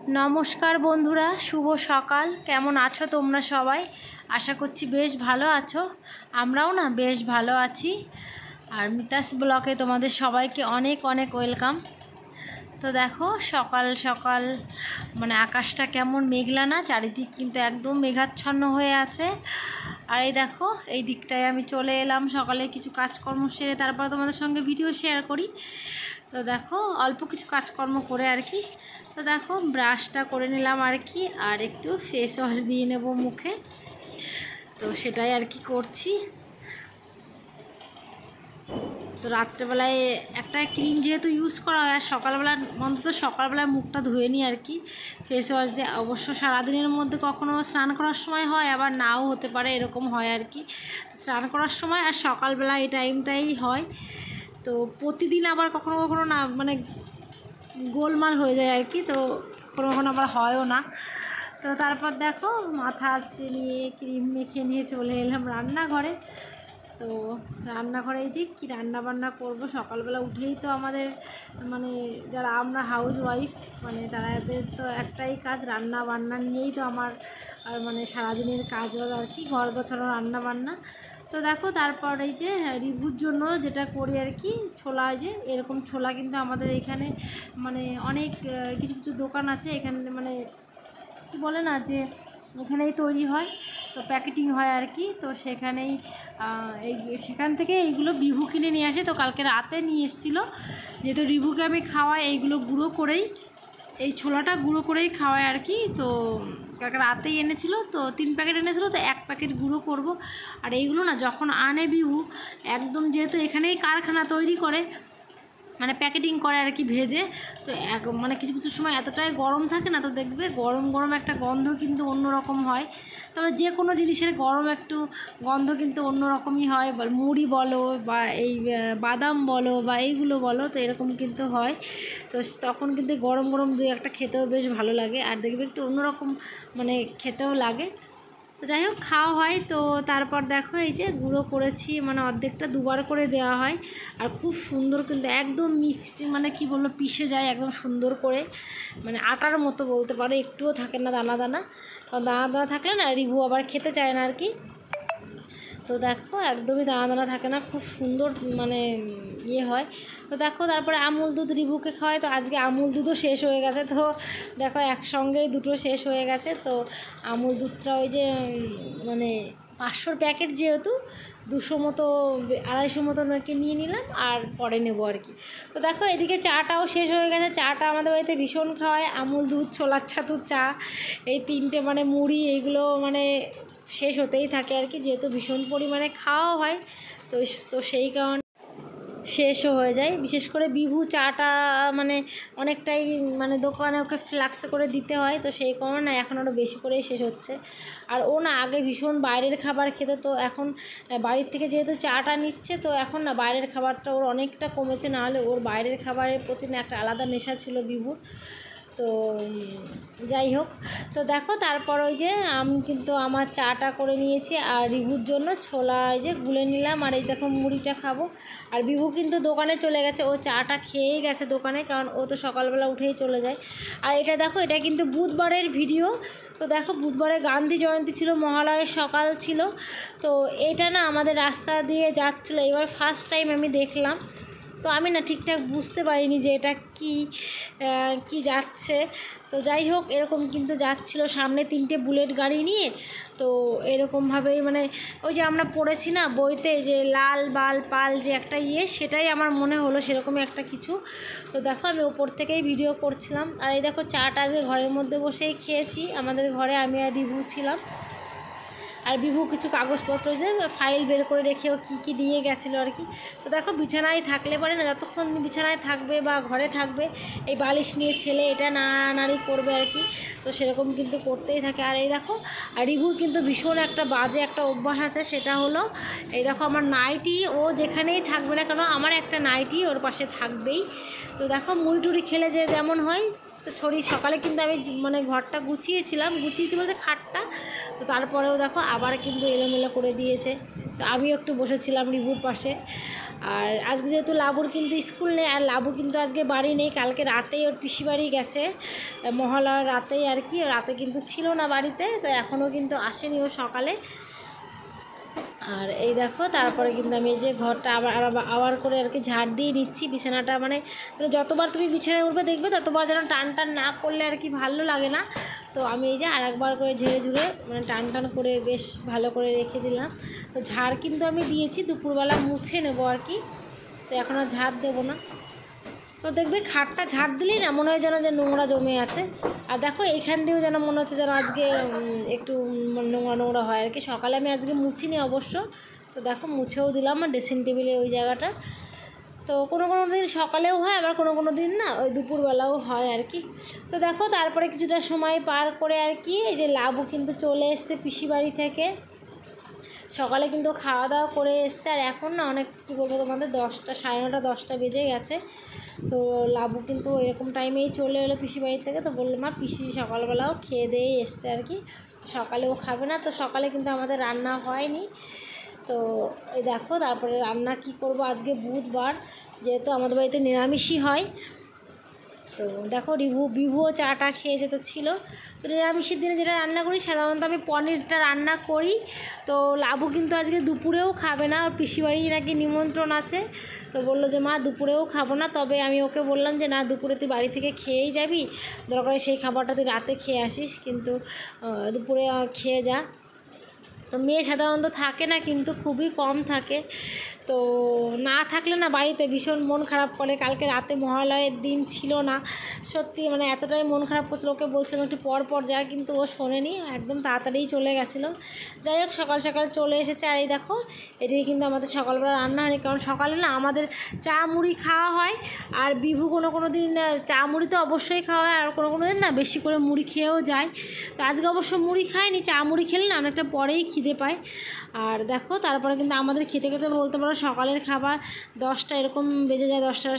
নমস্কার বন্ধুরা, শুভ সকাল। কেমন আছো তোমরা সবাই? আশা করছি বেশ ভালো আছো। আমরাও না বেশ ভালো আছি। আর মিতাস ব্লগে তোমাদের সবাইকে অনেক অনেক ওয়েলকাম। তো দেখো সকাল সকাল মানে আকাশটা কেমন মেঘলা না, চারিদিক কিন্তু একদম মেঘাচ্ছন্ন হয়ে আছে। আর এই দেখো এই দিকটায় আমি চলে এলাম সকালে কিছু কাজকর্ম সেরে, তারপর তোমাদের সঙ্গে ভিডিও শেয়ার করি। তো দেখো অল্প কিছু কাজকর্ম করে আর কি। তো দেখো ব্রাশটা করে নিলাম আর কি, আর একটু ফেস ওয়াশ দিয়ে নেব মুখে। তো সেটাই আর কি করছি। তো রাত্রেবেলায় একটা ক্রিম যেহেতু ইউজ করা হয়, আর সকালবেলা অন্তত সকালবেলায় মুখটা ধুয়ে নিই আর কি ফেস ওয়াশ দিয়ে। অবশ্য সারাদিনের মধ্যে কখনও স্নান করার সময় হয়, আবার নাও হতে পারে, এরকম হয় আর কি। স্নান করার সময় আর সকালবেলা এই টাইমটাই হয়। তো প্রতিদিন আবার কখনো কখনো না মানে গোলমাল হয়ে যায় আর কি। তো কখনো কখনো আবার হয়ও না। তো তারপর দেখো মাথা আঁচড়ে নিয়ে ক্রিম মেখে নিয়ে চলে এলাম রান্নাঘরে। তো রান্নাঘরে এই যে কী রান্নাবান্না করবো, সকালবেলা উঠেই তো আমাদের মানে যারা আমরা হাউস ওয়াইফ মানে তাদের তো একটাই কাজ, রান্না বান্না নিয়েই তো আমার আর মানে সারাদিনের কাজ হলো আর কি, ঘর গোছানো রান্না বান্না। তো দেখো তারপর এই যে রিভুর জন্য যেটা করি আর কি, ছোলা, যে এরকম ছোলা কিন্তু আমাদের এখানে মানে অনেক কিছু কিছু দোকান আছে এখানে, মানে কি বলে না যে এখানেই তৈরি হয়, তো প্যাকেটিং হয় আর কি। তো সেখানেই সেখান থেকে এইগুলো বিভু কিনে নিয়ে আসে। তো কালকে রাতে নিয়ে এসেছিলো, যেহেতু রিভুকে আমি খাওয়াই এইগুলো গুঁড়ো করেই, এই ছোলাটা গুঁড়ো করেই খাওয়াই আর কি। তো কালকে রাতেই এনেছিল, তো 3 প্যাকেট এনেছিলো, তো 1 প্যাকেট গুঁড়ো করব। আর এইগুলো না যখন আনে বিভু একদম, যেহেতু এখানেই কারখানা তৈরি করে মানে প্যাকেটিং করে আর কি ভেজে, তো মানে কিছু কিছু সময় এতটাই গরম থাকে না, তো দেখবে গরম গরম একটা গন্ধ কিন্তু অন্যরকম হয়। তবে যে কোনো জিনিসের গরম একটু গন্ধ কিন্তু অন্যরকমই হয়, মুড়ি বলো বা এই বাদাম বলো বা এইগুলো বলো, তো এরকম কিন্তু হয়। তো তখন কিন্তু গরম গরম 2-1টা খেতেও বেশ ভালো লাগে, আর দেখবে একটু অন্যরকম মানে খেতেও লাগে। তো যাই হোক খাওয়া হয়। তো তারপর দেখো এই যে গুঁড়ো করেছি, মানে অর্ধেকটা দুবার করে দেওয়া হয়। আর খুব সুন্দর কিন্তু একদম মিক্সি মানে কি বলবো পিষে যায় একদম সুন্দর করে, মানে আটার মতো বলতে পারো, একটুও থাকে না দানা দানা। কারণ দানা দানা থাকলে না রিভু আবার খেতে চায় না আর কি। তো দেখো একদমই দানা দানা থাকে না, খুব সুন্দর মানে ইয়ে হয়। তো দেখো তারপরে আমুল দুধ রিভুকে খাওয়াই। তো আজকে আমুল দুধও শেষ হয়ে গেছে, তো দেখো একসঙ্গেই দুটো শেষ হয়ে গেছে। তো আমুল দুধটা ওই যে মানে 500 প্যাকেট, যেহেতু 200 মতো 250 মতো নাকি নিয়ে নিলাম, আর পরে নেবো আর কি। তো দেখো এদিকে চাটাও শেষ হয়ে গেছে। চাটা আমাদের বাড়িতে ভীষণ খাওয়ায়, আমুল দুধ, ছোলার ছাতু, চা, এই 3টে মানে মুড়ি, এইগুলো মানে শেষ হতেই থাকে আর কি, যেহেতু ভীষণ পরিমাণে খাওয়া হয়। তো সেই কারণে শেষও হয়ে যায়। বিশেষ করে বিভু চাটা মানে অনেকটাই মানে দোকানে ওকে ফ্লাক্সে করে দিতে হয়, তো সেই কারণে না এখন আরও বেশি করেই শেষ হচ্ছে। আর ও না আগে ভীষণ বাইরের খাবার খেত, তো এখন বাড়ির থেকে যেহেতু চাটা নিচ্ছে, তো এখন না বাইরের খাবারটা ওর অনেকটা কমেছে। নাহলে ওর বাইরের খাবারের প্রতি না একটা আলাদা নেশা ছিল বিভুর। তো যাই হোক, তো দেখো তারপর ওই যে আমি কিন্তু আমার চাটা করে নিয়েছি, আর রিভুর জন্য ছোলা এই যে গুলে নিলাম, আর এই দেখো মুড়িটা খাবো। আর বিভু কিন্তু দোকানে চলে গেছে, ও চাটা খেয়েই গেছে দোকানে, কারণ ও তো সকালবেলা উঠেই চলে যায়। আর এটা দেখো এটা কিন্তু বুধবারের ভিডিও। তো দেখো বুধবারে গান্ধী জয়ন্তী ছিল, মহালয়ের সকাল ছিল। তো এটা না আমাদের রাস্তা দিয়ে যাচ্ছিলো, এবার ফার্স্ট টাইম আমি দেখলাম। তো আমি না ঠিকঠাক বুঝতে পারিনি যে এটা কি যাচ্ছে। তো যাই হোক এরকম কিন্তু যাচ্ছিলো সামনে 3টে বুলেট গাড়ি নিয়ে। তো এরকমভাবেই মানে ওই যে আমরা পড়েছি না বইতে যে লাল বাল পাল যে একটা সেটাই আমার মনে হলো সেরকমই একটা কিছু। তো দেখো আমি ওপর থেকেই ভিডিও করছিলাম। আর এই দেখো চাটা যে ঘরের মধ্যে বসেই খেয়েছি, আমাদের ঘরে আমি আর রিভু ছিলাম। আর বিভু কিছু কাগজপত্র যে ফাইল বের করে রেখেও কী নিয়ে গেছিলো আর কি। তো দেখো বিছানায় থাকলে পারে না, যতক্ষণ বিছানায় থাকবে বা ঘরে থাকবে এই বালিশ নিয়ে ছেলে এটা নাড়ানাড়ি করবে আর কি। তো সেরকম কিন্তু করতেই থাকে। আর এই দেখো আর রিভুর কিন্তু ভীষণ একটা বাজে একটা অভ্যাস আছে, সেটা হলো এই দেখো আমার নাইটি, ও যেখানেই থাকবে না কেন আমার একটা নাইটি ওর পাশে থাকবেই। তো দেখো মুড়ি টুড়ি খেলে যে যেমন হয়, তো সকালে কিন্তু আমি মানে ঘরটা গুছিয়েছি বলতে খাটটা, তো তারপরেও দেখো আবার কিন্তু এলোমেলো করে দিয়েছে। আমিও একটু বসেছিলাম রিভুর পাশে। আর আজকে যেহেতু লাবুর কিন্তু স্কুল নেই, আর লাবু কিন্তু আজকে বাড়ি নেই, কালকে রাতেই ওর পিসি বাড়ি গেছে, মহালয়ার রাতেই আর কি, রাতে কিন্তু ছিল না বাড়িতে, তো এখনও কিন্তু আসেনি ও সকালে। আর এই দেখো তারপরে কিন্তু আমি এই যে ঘরটা আবার করে আর কি ঝাড় দিয়ে নিচ্ছি বিছানাটা, মানে যতবার তুমি বিছানায় উঠবে দেখবে ততবার যেন টান টান না করলে আর কি ভালো লাগে না। তো আমি এই যে আরেকবার করে ঝেড়ে ঝুড়ে মানে টান টান করে বেশ ভালো করে রেখে দিলাম। তো ঝাড় কিন্তু আমি দিয়েছি, দুপুরবেলা মুছে নেবো আর কি, তো এখন আর ঝাড় দেবো না। তো দেখবে খাটটা ঝাড় দিলেই না মনে হয় যেন যে নোংরা জমে আছে। আর দেখো এইখান দিয়েও যেন মনে হচ্ছে যেন আজকে একটু নোংরা নোংরা হয় আর কি। সকালে আমি আজকে মুছিনি অবশ্য, তো দেখো মুছেও দিলাম ড্রেসিং টেবিলে ওই জায়গাটা। তো কোনো কোনো দিন সকালেও হয়, আবার কোনো কোনো দিন না ওই দুপুরবেলাও হয় আর কি। তো দেখো তারপরে কিছুটা সময় পার করে আর কি এই যে লাবু কিন্তু চলে এসছে পিসি বাড়ি থেকে। সকালে কিন্তু খাওয়া দাওয়া করে এসছে, আর এখন না অনেক কী বলবো তোমাদের 10টা 9:30 10টা বেজে গেছে। তো লাবু কিন্তু এরকম টাইমেই চলে এলো পিসি বাড়ির থেকে। তো বললো মা পিসি সকালবেলাও খেয়ে দিয়ে এসছে আর কি, সকালে ও খাবে না। তো সকালে কিন্তু আমাদের রান্না হয়নি। তো এই দেখো তারপরে রান্না কি করব, আজকে বুধবার যেহেতু আমাদের বাড়িতে নিরামিষই হয়। তো দেখো বিভুও চাটা খেয়েছে তো ছিল। তো নিরামিষের দিনে যেটা রান্না করি সাধারণত আমি পনিরটা রান্না করি। তো লাবু কিন্তু আজকে দুপুরেও খাবে না, ওর পিসিবাড়ি নাকি নিমন্ত্রণ আছে। তো বললো যে মা দুপুরেও খাবো না, তবে আমি ওকে বললাম যে না দুপুরে তুই বাড়ি থেকে খেয়েই যাবি, দরকার সেই খাবারটা তুই রাতে খেয়ে আসিস, কিন্তু দুপুরে খেয়ে যা। তো মেয়ে সাধারণত থাকে না, কিন্তু খুবই কম থাকে। তো না থাকলে না বাড়িতে ভীষণ মন খারাপ করে। কালকে রাতে মহালয়ের দিন ছিল না, সত্যি মানে এতটাই মন খারাপ করছিল, ওকে বলছিলাম একটু পর যা, কিন্তু ও শোনেনি, একদম তাড়াতাড়িই চলে গেছিলো। যাই হোক সকাল সকাল চলে এসেছে। আর এই দেখো এদিকে কিন্তু আমাদের সকালবেলা রান্না হয়নি, কারণ সকালে না আমাদের চা মুড়ি খাওয়া হয়। আর বিভু কোনো দিন চা মুড়ি তো অবশ্যই খাওয়া হয়, আর কোনো দিন না বেশি করে মুড়ি খেয়েও যায়। তো আজকে অবশ্য মুড়ি খায়নি, চা মুড়ি খেলে না অনেকটা পরেই খিদে পায়। আর দেখো তারপরে কিন্তু আমাদের খেতে খেতে বলতে পারো সকালের খাবার 10টা এরকম বেজে যায়, 10টা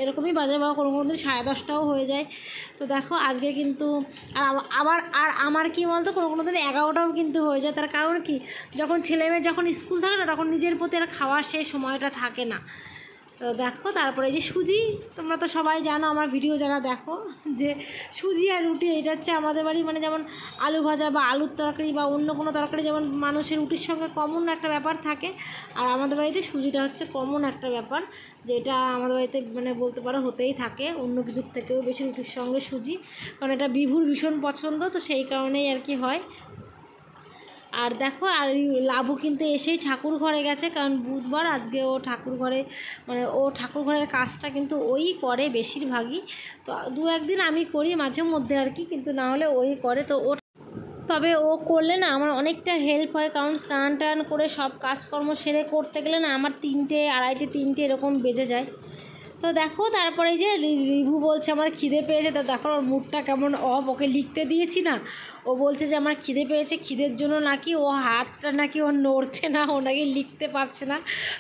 এরকমই বাজে, বা কোনো দিন 10:30টাও হয়ে যায়। তো দেখো আজকে কিন্তু আমার কি বলতো কোনো দিন 11টাও কিন্তু হয়ে যায়। তার কারণ কি, যখন ছেলেমেয়ে যখন স্কুল থাকে না তখন নিজের প্রতি আর খাওয়ার সেই সময়টা থাকে না। তো দেখো তারপরে এই যে সুজি, তোমরা তো সবাই জানো আমার ভিডিও যারা দেখো, যে সুজি আর রুটি এটা হচ্ছে আমাদের বাড়ি, মানে যেমন আলু ভাজা বা আলুর তরকারি বা অন্য কোনো তরকারি যেমন মানুষের রুটির সঙ্গে কমন একটা ব্যাপার থাকে, আর আমাদের বাড়িতে সুজিটা হচ্ছে কমন একটা ব্যাপার, যেটা আমাদের বাড়িতে মানে বলতে পারো হতেই থাকে অন্য কিছুর থেকেও বেশি রুটির সঙ্গে সুজি, কারণ এটা বিভুর ভীষণ পছন্দ, তো সেই কারণেই আর কি হয়। আর দেখো আর লাবু কিন্তু এসেই ঠাকুর ঘরে গেছে, কারণ বুধবার আজকে ও ঠাকুর ঘরে, মানে ও ঠাকুর ঘরের কাজটা কিন্তু ওই করে বেশিরভাগই। তো 2-1 দিন আমি করি মাঝে মধ্যে আর কি, কিন্তু না হলে ওই করে। তো তবে ও করলে না আমার অনেকটা হেল্প হয়, কারণ স্নান টান করে সব কাজকর্ম সেরে করতে গেলে না আমার 3টে 2:30 3টে এরকম বেজে যায়। তো দেখো তারপরে যে রিভু বলছে আমার খিদে পেয়েছে, তো দেখো ওর মুডটা কেমন অফ, ওকে লিখতে দিয়েছি না, ও বলছে যে আমার খিদে পেয়েছে, খিদের জন্য নাকি ও হাতটা নাকি ও নড়ছে না, ও নাকি লিখতে পারছে না।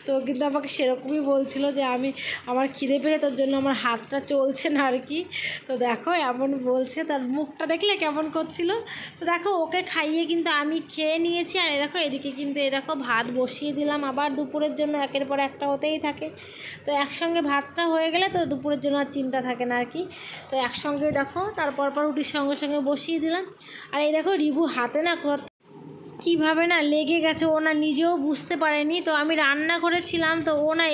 তো কিন্তু আমাকে সেরকমই বলছিল যে আমার খিদে পেয়েছে তোর জন্য আমার হাতটা চলছে না আর কি। তো দেখো এমন বলছে, তার মুখটা দেখলে কেমন করছিল। তো দেখো ওকে খাইয়ে কিন্তু আমি খেয়ে নিয়েছি। আর দেখো এদিকে কিন্তু দেখো ভাত বসিয়ে দিলাম আবার দুপুরের জন্য, একের পর একটা হতেই থাকে। তো একসঙ্গে ভাতটা হয়ে গেলে তো দুপুরের জন্য আর চিন্তা থাকে না আর কি। তো একসঙ্গে দেখো তারপর রুটির সঙ্গে সঙ্গে বসিয়ে দিলাম। আর এই দেখো রিভু হাতে না কীভাবে না লেগে গেছে, ও না নিজেও বুঝতে পারেনি। তো আমি রান্না করেছিলাম, তো ও না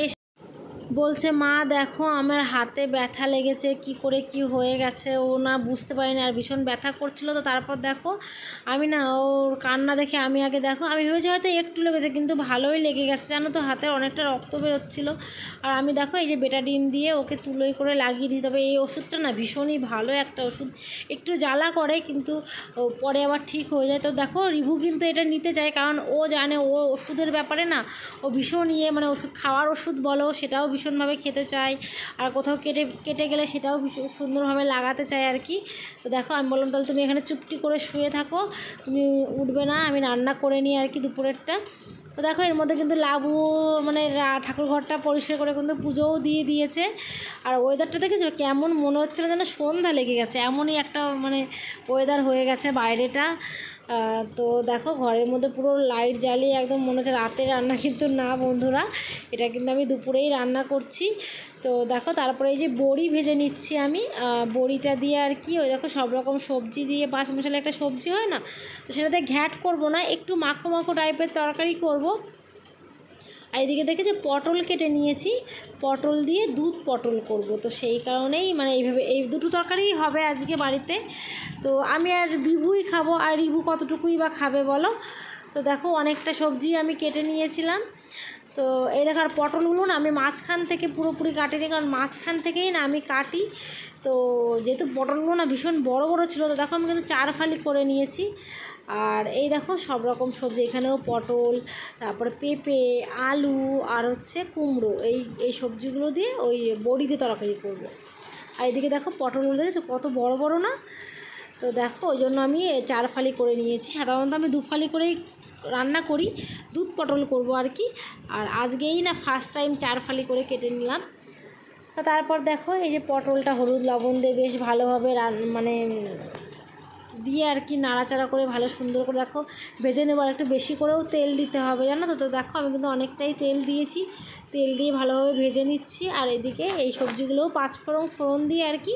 বলছে মা দেখো আমার হাতে ব্যথা লেগেছে, কি করে কি হয়ে গেছে ও না বুঝতে পারিনি, আর ভীষণ ব্যথা করছিল। তো তারপর দেখো আমি না ওর কান্না দেখে আমি আগে দেখো আমি ভেবেছি হয়তো একটু লেগেছে, কিন্তু ভালোই লেগে গেছে জানো তো, হাতে অনেকটা রক্ত বেরোচ্ছিলো। আর আমি দেখো এই যে বেটাডিন দিয়ে ওকে তুলোই করে লাগিয়ে দিই। তবে এই ওষুধটা না ভীষণই ভালো একটা ওষুধ, একটু জ্বালা করে কিন্তু পরে আবার ঠিক হয়ে যায়। তো দেখো রিভু কিন্তু এটা নিতে চায়, কারণ ও জানে ও ওষুধের ব্যাপারে না ও ভীষণ মানে ওষুধ খাওয়ার ওষুধ বলো সেটাও ভীষণভাবে খেতে চায়, আর কোথাও কেটে গেলে সেটাও ভীষণ সুন্দরভাবে লাগাতে চায় আর কি। তো দেখো আমি বললাম তাহলে তুমি এখানে চুপটি করে শুয়ে থাকো, তুমি উঠবে না, আমি রান্না করে নিই আর কি দুপুরেরটা। তো দেখো এর মধ্যে কিন্তু লাবু মানে ঠাকুর ঘরটা পরিষ্কার করে কিন্তু পুজোও দিয়ে দিয়েছে। আর ওয়েদারটা দেখেছো কেমন মনে হচ্ছে না যেন সন্ধ্যা লেগে গেছে, এমনই একটা মানে ওয়েদার হয়ে গেছে বাইরেটা। তো দেখো ঘরের মধ্যে পুরো লাইট জ্বালিয়ে একদম মনে হচ্ছে রাতের রান্না, কিন্তু না বন্ধুরা, এটা কিন্তু আমি দুপুরেই রান্না করছি। তো দেখো তারপরে এই যে বড়ি ভেজে নিচ্ছি আমি, বড়িটা দিয়ে আর কি ওই দেখো সব রকম সবজি দিয়ে পাঁচ মশলা একটা সবজি হয় না, তো সেটাতে ঘ্যাট করব না, একটু মাখো মাখো টাইপের তরকারি করব। আর এদিকে দেখেছি পটল কেটে নিয়েছি, পটল দিয়ে দুধ পটল করব, তো সেই কারণেই মানে এইভাবে এই দুটো তরকারিই হবে আজকে বাড়িতে। তো আমি আর বিভুই খাবো, আর রিভু কতটুকুই বা খাবে বলো। তো দেখো অনেকটা সবজি আমি কেটে নিয়েছিলাম। তো এই দেখো আর পটলগুলো না আমি মাঝখান থেকে পুরোপুরি কাটিনি, কারণ মাঝখান থেকেই না আমি কাটি। তো যেহেতু পটলগুলো না ভীষণ বড় বড় ছিল, তো দেখো আমি কিন্তু 4 ফালি করে নিয়েছি। আর এই দেখো সব রকম সবজি, এখানেও পটল, তারপরে পেঁপে, আলু আর হচ্ছে কুমড়ো, এই সবজিগুলো দিয়ে ওই বড়ি দিয়ে তরকারি করব। আর এদিকে দেখো পটলগুলো দেখেছো কত বড় বড় না। তো দেখো ওই জন্য আমি 4 ফালি করে নিয়েছি, সাধারণত আমি 2 ফালি করেই রান্না করি, দুধ পটল করব আর কি। আর আজকেই না ফার্স্ট টাইম 4 ফালি করে কেটে নিলাম। তো তারপর দেখো এই যে পটলটা হলুদ লবণ দিয়ে বেশ ভালোভাবে মানে দিয়ে আর কি নাড়াচাড়া করে ভালো সুন্দর করে দেখো ভেজে নেবো। আর একটু বেশি করেও তেল দিতে হবে জানো তো। তো দেখো আমি কিন্তু অনেকটাই তেল দিয়েছি, তেল দিয়ে ভালোভাবে ভেজে নিচ্ছি। আর এদিকে এই সবজিগুলোও 5 ফোড়ন দিয়ে আর কি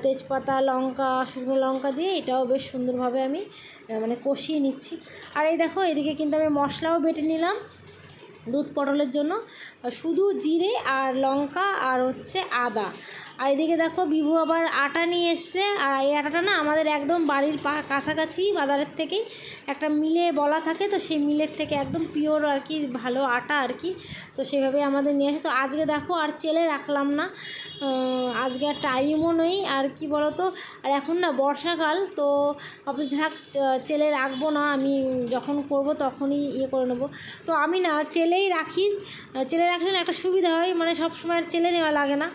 তেজপাতা লঙ্কা শুকনো লঙ্কা দিয়ে এটাও বেশ সুন্দরভাবে আমি মানে কষিয়ে নিচ্ছি। আর এই দেখো এদিকে কিন্তু আমি মশলাও বেটে নিলাম দুধ পটলের জন্য, শুধু জিরে আর লঙ্কা আর হচ্ছে আদা। আর এদিকে দেখো বিভু আবার আটা নিয়ে এসছে, আর এই আটাটা না আমাদের একদম বাড়ির কাছাকাছি বাজারের থেকেই একটা মিলে বলা থাকে, তো সেই মিলের থেকে একদম পিওর আর কি ভালো আটা আর কি। তো সেইভাবে আমাদের নিয়ে আসে। তো আজকে দেখো আর চেলে রাখলাম না, আজকে আর টাইমও নেই আর কি বলো তো। আর এখন না বর্ষাকাল, তো ভাবছি থাক চেলে রাখবো না, আমি যখন করব তখনই করে নেবো। তো আমি না চেলেই রাখি, চেলে রাখলে না একটা সুবিধা হয়, মানে সব সময় আর চেলে নেওয়া লাগে না।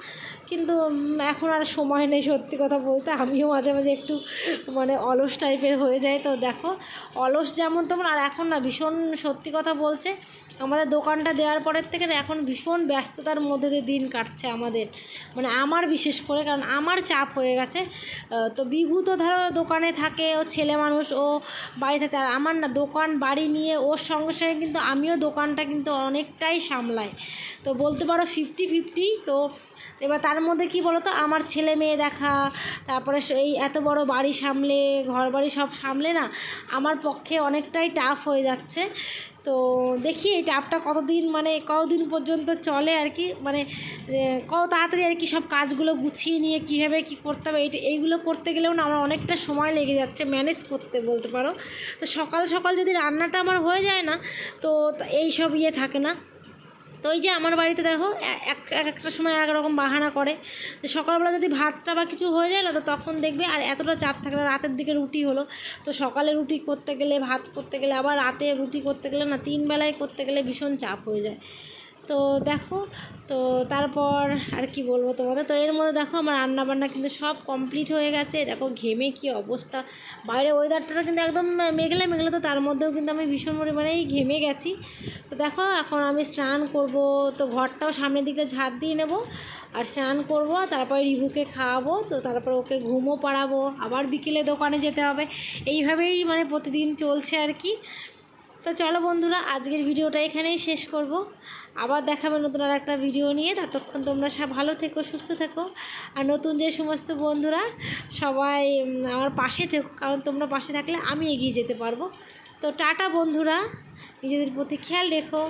কিন্তু এখন আর সময় নেই সত্যি কথা বলতে, আমিও মাঝে মাঝে একটু মানে অলস টাইপের হয়ে যায়। তো দেখো অলস যেমন তেমন। আর এখন না ভীষণ সত্যি কথা বলছে, আমাদের দোকানটা দেওয়ার পরের থেকে না এখন ভীষণ ব্যস্ততার মধ্যে দিয়ে দিন কাটছে আমাদের, মানে আমার বিশেষ করে, কারণ আমার চাপ হয়ে গেছে। তো বিভু তো ধরো দোকানে থাকে, ও ছেলে মানুষ, ও বাড়ি থাকে। আর আমার না দোকান বাড়ি নিয়ে ওর সঙ্গে সঙ্গে কিন্তু আমিও দোকানটা কিন্তু অনেকটাই সামলাই, তো বলতে পারো 50-50। তো এবার তার মধ্যে কি বলো তো, আমার ছেলে মেয়ে দেখা, তারপরে এই এত বড় বাড়ি সামলে ঘর বাড়ি সব সামলে না আমার পক্ষে অনেকটাই টাফ হয়ে যাচ্ছে। তো দেখি এই টাফটা কতদিন পর্যন্ত চলে আর কি, মানে কত তাড়াতাড়ি আর কি সব কাজগুলো গুছিয়ে নিয়ে কীভাবে কী করতে হবে এইগুলো করতে গেলেও না আমার অনেকটা সময় লেগে যাচ্ছে ম্যানেজ করতে বলতে পারো। তো সকাল সকাল যদি রান্নাটা আমার হয়ে যায় না, তো এই সব থাকে না। তো ওই যে আমার বাড়িতে দেখো একটা সময় একরকম বাহানা করে, সকালবেলা যদি ভাতটা বা কিছু হয়ে যায় না, তো তখন দেখবে আর এতটা চাপ থাকে না। রাতের দিকে রুটি হলো, তো সকালে রুটি করতে গেলে ভাত করতে গেলে আবার রাতে রুটি করতে গেলে না 3 বেলায় করতে গেলে ভীষণ চাপ হয়ে যায়। তো দেখো, তো তারপর আর কি বলবো তোমাদের। তো এর মধ্যে দেখো আমার রান্নাবান্না কিন্তু সব কমপ্লিট হয়ে গেছে। দেখো ঘেমে কি অবস্থা, বাইরে ওয়েদারটা কিন্তু একদম মেঘলা মেঘলা, তো তার মধ্যেও কিন্তু আমি ভীষণ পরিমাণেই ঘেমে গেছি। তো দেখো এখন আমি স্নান করব, তো ঘরটাও সামনের দিকে ঝাঁট দিয়ে নেব, আর স্নান করব, তারপরে রিভুকে খাওয়াবো, তো তারপর ওকে ঘুমও পাড়াবো, আবার বিকেলে দোকানে যেতে হবে। এইভাবেই মানে প্রতিদিন চলছে আর কি। তো চলো বন্ধুরা, আজকের ভিডিওটা এখানেই শেষ করব, আবার দেখাবে নতুন আর একটা ভিডিও নিয়ে। ততক্ষণ তোমরা সব ভালো থেকো, সুস্থ থেকো। আর নতুন যে সমস্ত বন্ধুরা সবাই আমার পাশে থেকো, কারণ তোমরা পাশে থাকলে আমি এগিয়ে যেতে পারবো। তো টাটা বন্ধুরা, নিজেদের প্রতি খেয়াল রেখো।